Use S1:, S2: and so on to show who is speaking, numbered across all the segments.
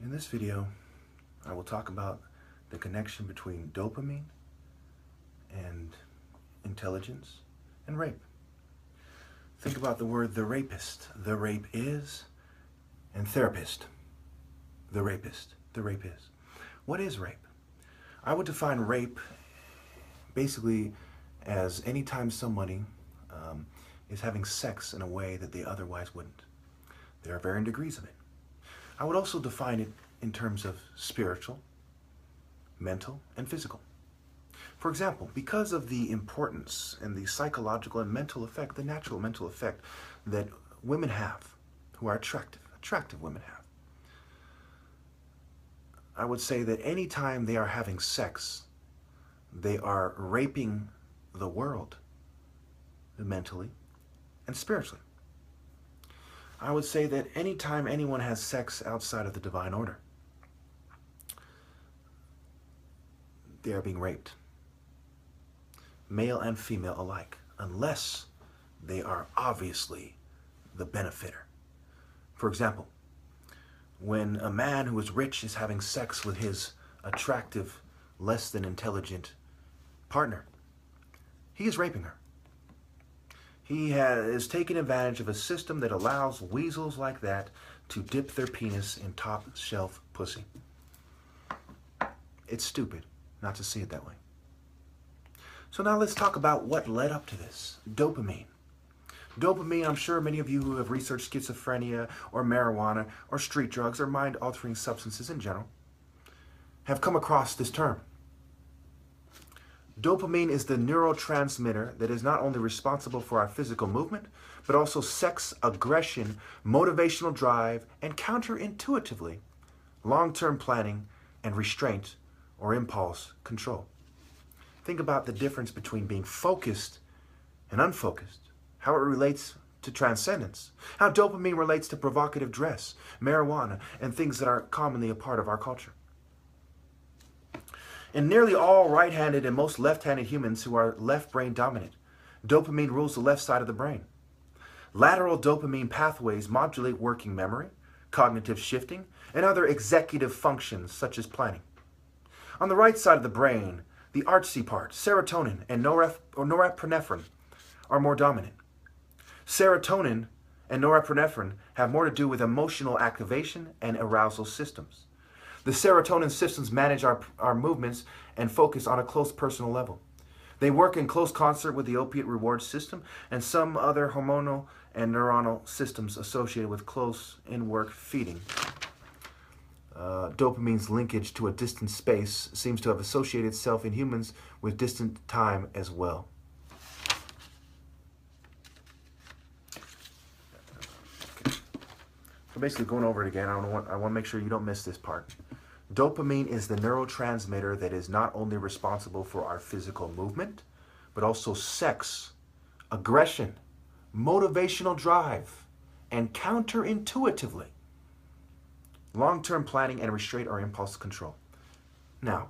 S1: In this video, I will talk about the connection between dopamine and intelligence and rape. Think about the word the rapist. The rape is, and therapist. The rapist. The rape is. What is rape? I would define rape basically as any time somebody is having sex in a way that they otherwise wouldn't. There are varying degrees of it. I would also define it in terms of spiritual, mental, and physical. For example, because of the importance and the psychological and mental effect, the natural mental effect that women have, who are attractive women have, I would say that any time they are having sex, they are raping the world mentally and spiritually. I would say that anytime anyone has sex outside of the divine order, they are being raped, male and female alike, unless they are obviously the benefactor. For example, when a man who is rich is having sex with his attractive, less than intelligent partner, he is raping her. He is taking advantage of a system that allows weasels like that to dip their penis in top shelf pussy. It's stupid not to see it that way. So now let's talk about what led up to this. Dopamine. Dopamine, I'm sure many of you who have researched schizophrenia or marijuana or street drugs or mind-altering substances in general have come across this term. Dopamine is the neurotransmitter that is not only responsible for our physical movement, but also sex, aggression, motivational drive, and counterintuitively, long-term planning and restraint or impulse control. Think about the difference between being focused and unfocused, how it relates to transcendence, how dopamine relates to provocative dress, marijuana, and things that are commonly a part of our culture. In nearly all right-handed and most left-handed humans who are left brain dominant, dopamine rules the left side of the brain. Lateral dopamine pathways modulate working memory, cognitive shifting, and other executive functions such as planning. On the right side of the brain, the artsy part, serotonin and norepinephrine, are more dominant. Serotonin and norepinephrine have more to do with emotional activation and arousal systems. The serotonin systems manage our movements and focus on a close personal level. They work in close concert with the opiate reward system and some other hormonal and neuronal systems associated with close in-work feeding. Dopamine's linkage to a distant space seems to have associated itself in humans with distant time as well. So basically, going over it again, I want to make sure you don't miss this part. Dopamine is the neurotransmitter that is not only responsible for our physical movement, but also sex, aggression, motivational drive, and counterintuitively, long-term planning and restraint or impulse control. Now,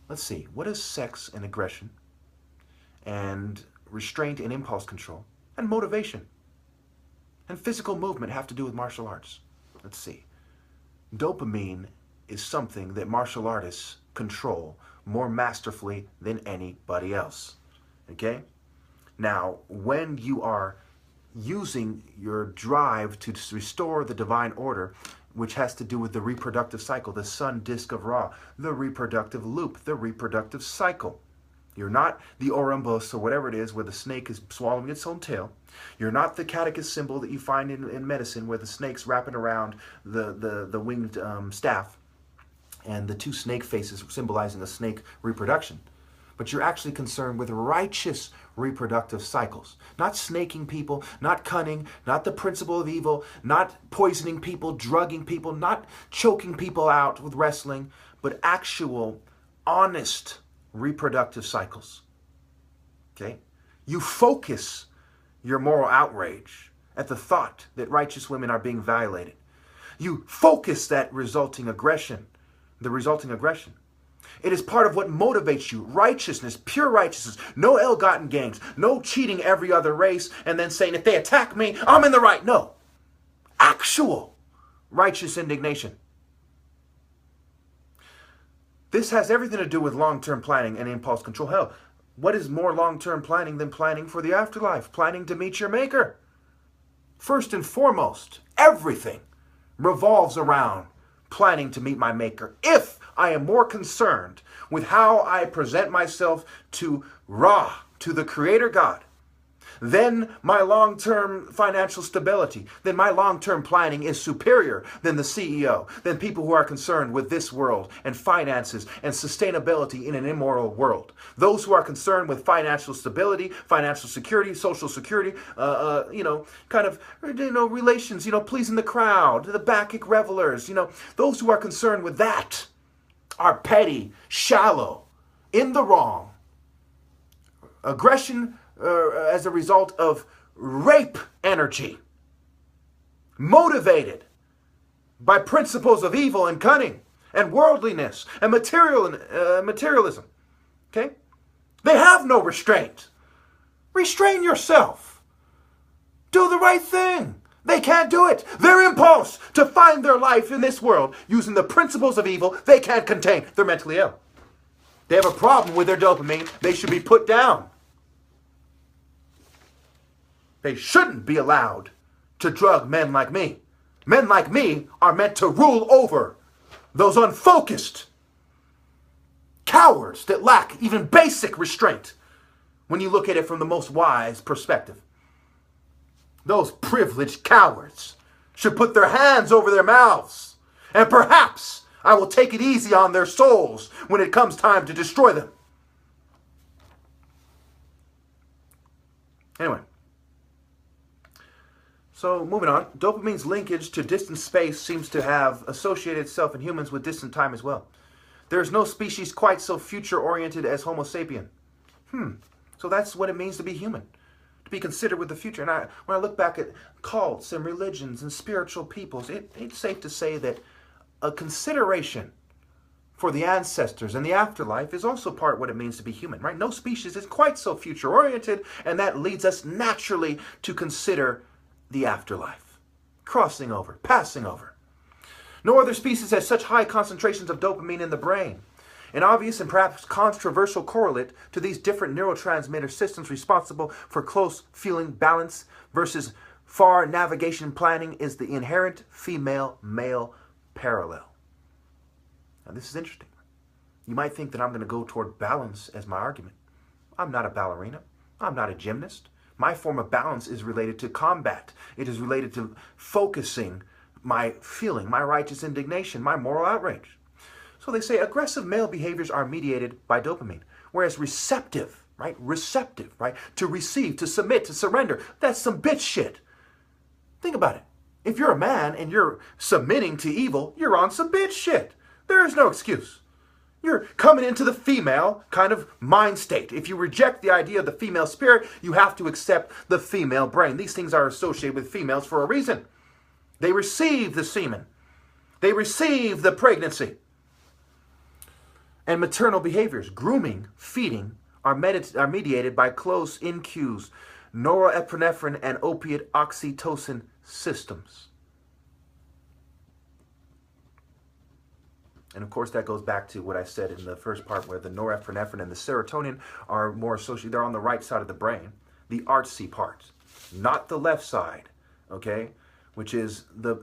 S1: let's see. What does sex and aggression and restraint and impulse control and motivation and physical movement have to do with martial arts? Let's see. Dopamine is something that martial artists control more masterfully than anybody else. Okay? Now, when you are using your drive to restore the divine order, which has to do with the reproductive cycle, the sun disk of Ra, the reproductive loop, the reproductive cycle. You're not the Orumbus or whatever it is where the snake is swallowing its own tail. You're not the catechist symbol that you find in medicine where the snake's wrapping around the winged staff and the two snake faces symbolizing a snake reproduction. But you're actually concerned with righteous reproductive cycles. Not snaking people, not cunning, not the principle of evil, not poisoning people, drugging people, not choking people out with wrestling, but actual, honest reproductive cycles. Okay? You focus your moral outrage at the thought that righteous women are being violated. You focus that resulting aggression. It is part of what motivates you. Righteousness, pure righteousness. No ill-gotten gains. No cheating every other race and then saying, if they attack me, I'm in the right. No. Actual righteous indignation. This has everything to do with long-term planning and impulse control. Hell, what is more long-term planning than planning for the afterlife? Planning to meet your maker. First and foremost, everything revolves around planning to meet my maker. If I am more concerned with how I present myself to Ra, to the Creator God, then my long-term financial stability, then my long-term planning is superior than the CEO, than people who are concerned with this world and finances and sustainability in an immoral world. Those who are concerned with financial stability, financial security, social security, relations, pleasing the crowd, the Bacchic revelers, those who are concerned with that are petty, shallow, in the wrong. Aggression as a result of rape energy, motivated by principles of evil and cunning and worldliness and materialism. Okay? They have no restraint. Restrain yourself. Do the right thing. They can't do it. Their impulse to find their life in this world using the principles of evil they can't contain. They're mentally ill. They have a problem with their dopamine. They should be put down. They shouldn't be allowed to drug men like me. Men like me are meant to rule over those unfocused cowards that lack even basic restraint when you look at it from the most wise perspective. Those privileged cowards should put their hands over their mouths, and perhaps I will take it easy on their souls when it comes time to destroy them. Anyway. So, moving on, dopamine's linkage to distant space seems to have associated itself in humans with distant time as well. There is no species quite so future-oriented as Homo sapien. So that's what it means to be human, to be considered with the future. And when I look back at cults and religions and spiritual peoples, it's safe to say that a consideration for the ancestors and the afterlife is also part of what it means to be human, right? No species is quite so future-oriented, and that leads us naturally to consider the afterlife, crossing over, passing over. No other species has such high concentrations of dopamine in the brain. An obvious and perhaps controversial correlate to these different neurotransmitter systems responsible for close feeling balance versus far navigation planning is the inherent female-male parallel. Now this is interesting. You might think that I'm going to go toward balance as my argument. I'm not a ballerina. I'm not a gymnast. My form of balance is related to combat. It is related to focusing my feeling, my righteous indignation, my moral outrage. So they say aggressive male behaviors are mediated by dopamine, whereas receptive, right, to receive, to submit, to surrender, that's some bitch shit. Think about it. If you're a man and you're submitting to evil, you're on some bitch shit. There is no excuse. You're coming into the female kind of mind state. If you reject the idea of the female spirit, you have to accept the female brain. These things are associated with females for a reason. They receive the semen. They receive the pregnancy. And maternal behaviors, grooming, feeding, are mediated by close in cues, norepinephrine and opiate oxytocin systems. And of course, that goes back to what I said in the first part, where the norepinephrine and the serotonin are more associated. They're on the right side of the brain, the artsy part, not the left side, okay, which is where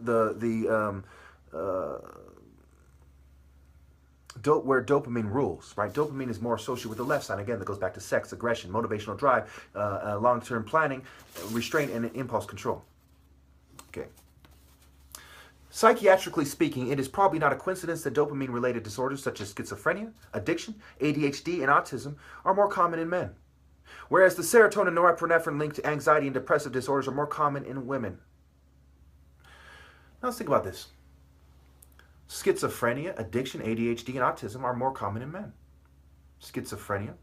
S1: dopamine rules, right? Dopamine is more associated with the left side. Again, that goes back to sex, aggression, motivational drive, long-term planning, restraint, and impulse control. Okay. Psychiatrically speaking, it is probably not a coincidence that dopamine-related disorders such as schizophrenia, addiction, ADHD, and autism are more common in men, whereas the serotonin and norepinephrine linked to anxiety and depressive disorders are more common in women. Now let's think about this. Schizophrenia, addiction, ADHD, and autism are more common in men. Schizophrenia,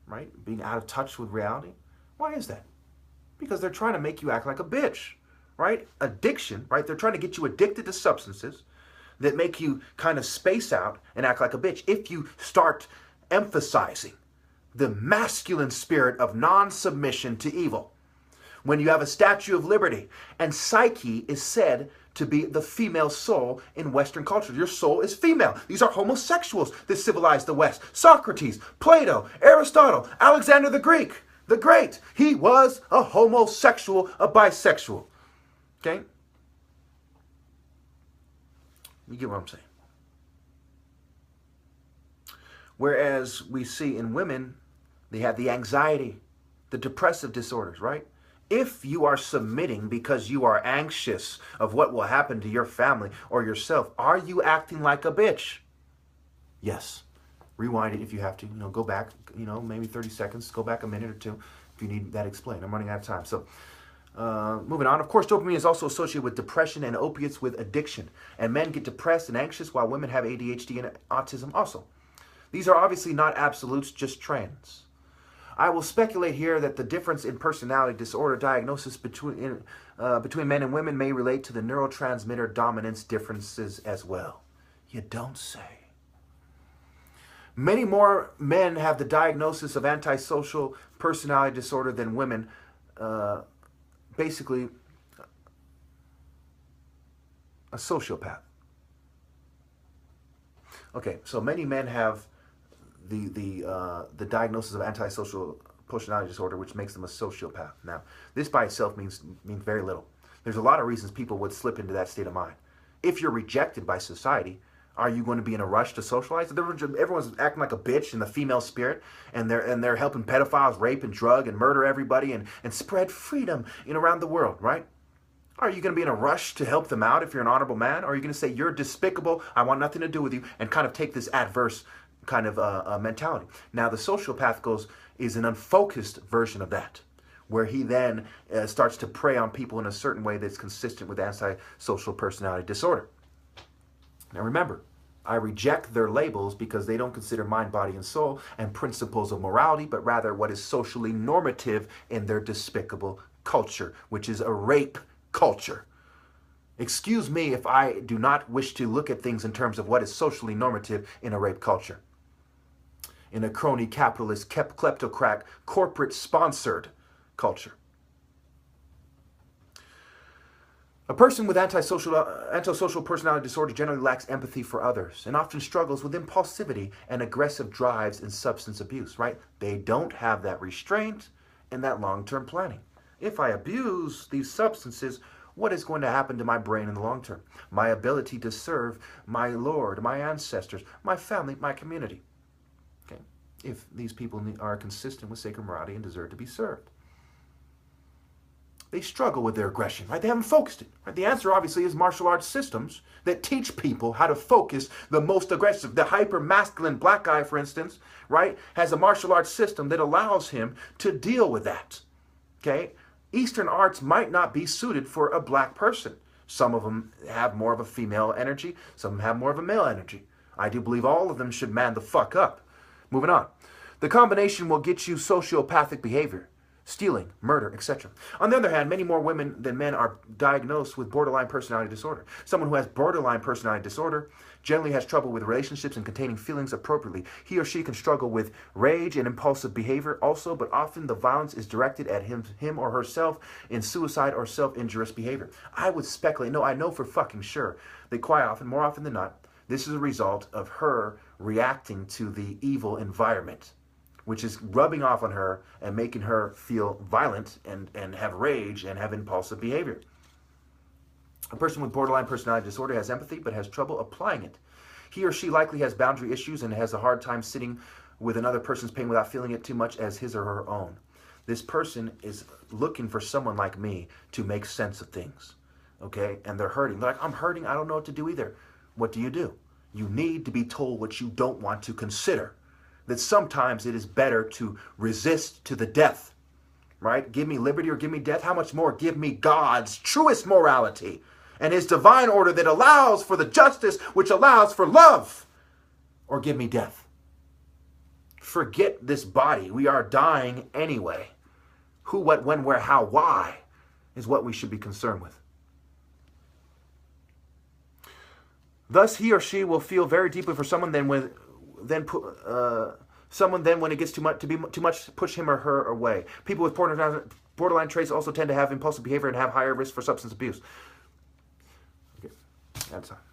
S1: right? Being out of touch with reality. Why is that? Because they're trying to make you act like a bitch. Right? Addiction, right? They're trying to get you addicted to substances that make you kind of space out and act like a bitch. If you start emphasizing the masculine spirit of non-submission to evil, when you have a Statue of Liberty, and Psyche is said to be the female soul in Western culture. Your soul is female. These are homosexuals that civilized the West. Socrates, Plato, Aristotle, Alexander the Great. He was a homosexual, a bisexual. Okay? You get what I'm saying? Whereas we see in women, they have the anxiety, the depressive disorders, right? If you are submitting because you are anxious of what will happen to your family or yourself, are you acting like a bitch? Yes. Rewind it if you have to. Go back, maybe 30 seconds. Go back a minute or two if you need that explained. I'm running out of time. So, moving on. Of course, dopamine is also associated with depression and opiates with addiction. And men get depressed and anxious while women have ADHD and autism also. These are obviously not absolutes, just trends. I will speculate here that the difference in personality disorder diagnosis between men and women may relate to the neurotransmitter dominance differences as well. You don't say. Many more men have the diagnosis of antisocial personality disorder than women. Basically, a sociopath. Okay, so many men have the diagnosis of antisocial personality disorder, which makes them a sociopath. Now, this by itself means very little. There's a lot of reasons people would slip into that state of mind. If you're rejected by society, are you going to be in a rush to socialize? Everyone's acting like a bitch in the female spirit, and they're helping pedophiles rape and drug and murder everybody and spread freedom around the world, right? Are you going to be in a rush to help them out if you're an honorable man? Or are you going to say, you're despicable, I want nothing to do with you, and kind of take this adverse kind of mentality? Now, the sociopath is an unfocused version of that, where he then starts to prey on people in a certain way that's consistent with antisocial personality disorder. Now remember, I reject their labels because they don't consider mind, body, and soul and principles of morality, but rather what is socially normative in their despicable culture, which is a rape culture. Excuse me if I do not wish to look at things in terms of what is socially normative in a rape culture. In a crony capitalist, kleptocrat, corporate-sponsored culture. A person with antisocial personality disorder generally lacks empathy for others and often struggles with impulsivity and aggressive drives and substance abuse, right? They don't have that restraint and that long-term planning. If I abuse these substances, what is going to happen to my brain in the long term? My ability to serve my Lord, my ancestors, my family, my community. Okay? If these people are consistent with sacred morality and deserve to be served. They struggle with their aggression, right? They haven't focused it. Right? The answer, obviously, is martial arts systems that teach people how to focus the most aggressive. The hyper-masculine black guy, for instance, right, has a martial arts system that allows him to deal with that. Okay? Eastern arts might not be suited for a black person. Some of them have more of a female energy. Some of them have more of a male energy. I do believe all of them should man the fuck up. Moving on. The combination will get you sociopathic behavior. Stealing, murder, etc. On the other hand, many more women than men are diagnosed with borderline personality disorder. Someone who has borderline personality disorder generally has trouble with relationships and containing feelings appropriately. He or she can struggle with rage and impulsive behavior also, but often the violence is directed at him or herself in suicide or self-injurious behavior. I would speculate, no, I know for fucking sure that quite often, more often than not, this is a result of her reacting to the evil environment, which is rubbing off on her and making her feel violent and have rage and have impulsive behavior. A person with borderline personality disorder has empathy but has trouble applying it. He or she likely has boundary issues and has a hard time sitting with another person's pain without feeling it too much as his or her own. This person is looking for someone like me to make sense of things, okay? And they're hurting. They're like, I'm hurting, I don't know what to do either. What do? You need to be told what you don't want to consider. That sometimes it is better to resist to the death, right? Give me liberty or give me death. How much more give me God's truest morality and his divine order that allows for the justice which allows for love, or give me death. Forget this body. We are dying anyway. Who, what, when, where, how, why is what we should be concerned with. Thus, he or she will feel very deeply for someone when it gets too much, push him or her away. People with borderline traits also tend to have impulsive behavior and have higher risk for substance abuse. That's all.